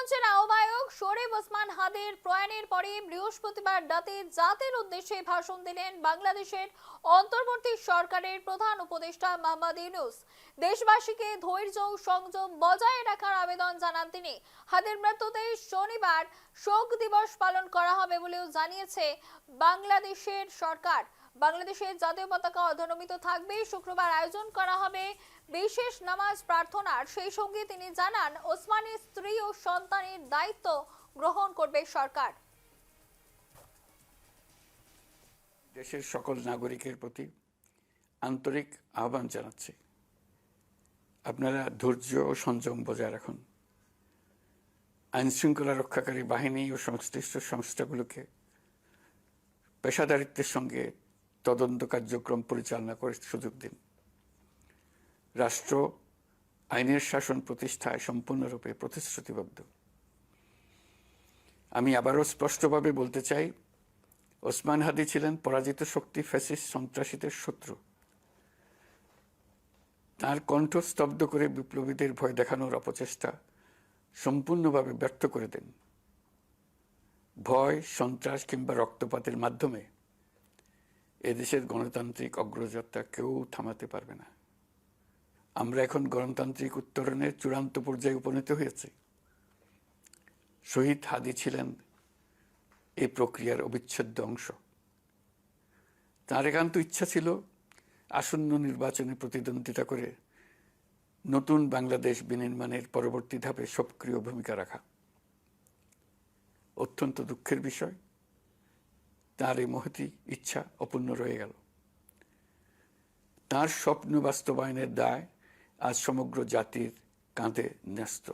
মঞ্চের আহ্বায়ক শরীফ ওসমান হাদির প্রয়াণের পরে বৃহস্পতিবার রাতে জাতির উদ্দেশ্যে ভাষণ দিলেন বাংলাদেশের অন্তর্বর্তী সরকারের প্রধান উপদেষ্টা মোহাম্মদ ইউনূস। দেশবাসীকে ধৈর্য ও সংযম বজায় রাখার আবেদন জানান তিনি। হাদির মৃত্যুতে শনিবার শোক দিবস পালন করা হবে বলেও জানিয়েছে বাংলাদেশের সরকার। বাংলাদেশের জাতীয় পতাকা অর্ধনমিত থাকবে। শুক্রবার আয়োজন করা হবে বিশেষ নামাজ প্রার্থনার। সেই সঙ্গে তিনি জানান, ওসমানের স্ত্রী ও সন্তানের দায়িত্ব গ্রহণ করবে সরকার। দেশের সকল নাগরিকের প্রতি আন্তরিক আহ্বান জানাচ্ছি, আপনারা ধৈর্য ও সংযম বজায় রাখুন। আইনশৃঙ্খলা রক্ষাকারী বাহিনী ও সংশ্লিষ্ট সংস্থাগুলোকে পেশাদারিত্বের সঙ্গে তদন্ত কার্যক্রম পরিচালনা করে সুযোগ দিন। রাষ্ট্র আইনের শাসন প্রতিষ্ঠায় সম্পূর্ণরূপে প্রতিশ্রুতিবদ্ধ। আমি আবারও স্পষ্টভাবে বলতে চাই, ওসমান হাদি ছিলেন পরাজিত শক্তি ফ্যাসিস্ট সন্ত্রাসীদের শত্রু। তার কণ্ঠ স্তব্ধ করে বিপ্লবীদের ভয় দেখানোর অপচেষ্টা সম্পূর্ণভাবে ব্যর্থ করে দেন। ভয়, সন্ত্রাস কিংবা রক্তপাতের মাধ্যমে এদেশের গণতান্ত্রিক অগ্রযাত্রা কেউ থামাতে পারবে না। আমরা এখন গণতান্ত্রিক উত্তরণের চূড়ান্ত পর্যায়ে উপনীত হয়েছি। শহীদ হাদি ছিলেন এই প্রক্রিয়ার অবিচ্ছেদ্য অংশ। তার একান্ত ইচ্ছা ছিল আসন্ন নির্বাচনে প্রতিদ্বন্দ্বিতা করে নতুন বাংলাদেশ বিনির্মাণের পরবর্তী ধাপে সক্রিয় ভূমিকা রাখা। অত্যন্ত দুঃখের বিষয়, তার এই মহতী ইচ্ছা অপূর্ণ রয়ে গেল। তার স্বপ্ন বাস্তবায়নের দায় আজ সমগ্র জাতির কাঁধে ন্যস্ত।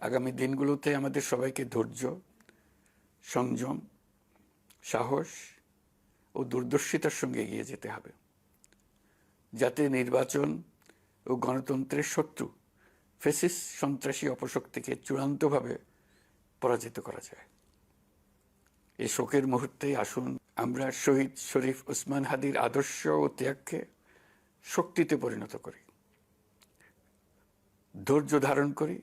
আগামী দিনগুলোতে আমাদের সবাইকে ধৈর্য, সংযম, সাহস ও দূরদর্শিতার সঙ্গে এগিয়ে যেতে হবে, যাতে নির্বাচন ও গণতন্ত্রের শত্রু ফ্যাসিস্ট সন্ত্রাসী অপশক্তিকে চূড়ান্তভাবে পরাজিত করা যায়। এই শোকের মুহূর্তে আসুন আমরা শহীদ শরীফ ওসমান হাদির আদর্শ ও ত্যাগকে শক্তিতে পরিণত করি, ধৈর্য ধারণ করি,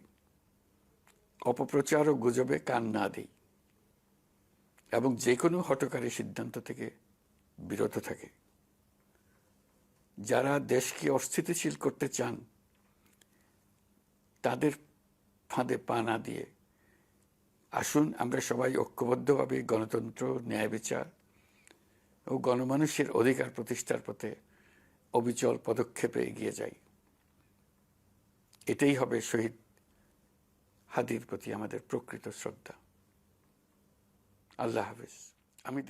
অপপ্রচার ও গুজবে কান না দিই এবং যে কোনো হঠকারী সিদ্ধান্ত থেকে বিরত থাকে। যারা দেশকে অস্থিতিশীল করতে চান তাদের ফাঁদে পা না দিয়ে আসুন আমরা সবাই ঐক্যবদ্ধভাবে গণতন্ত্র, ন্যায় বিচার ও গণমানুষের অধিকার প্রতিষ্ঠার পথে অবিচল পদক্ষেপে এগিয়ে যাই। এটাই হবে শহীদ হাদির প্রতি আমাদের প্রকৃত শ্রদ্ধা। আল্লাহ হাফেজ। আমি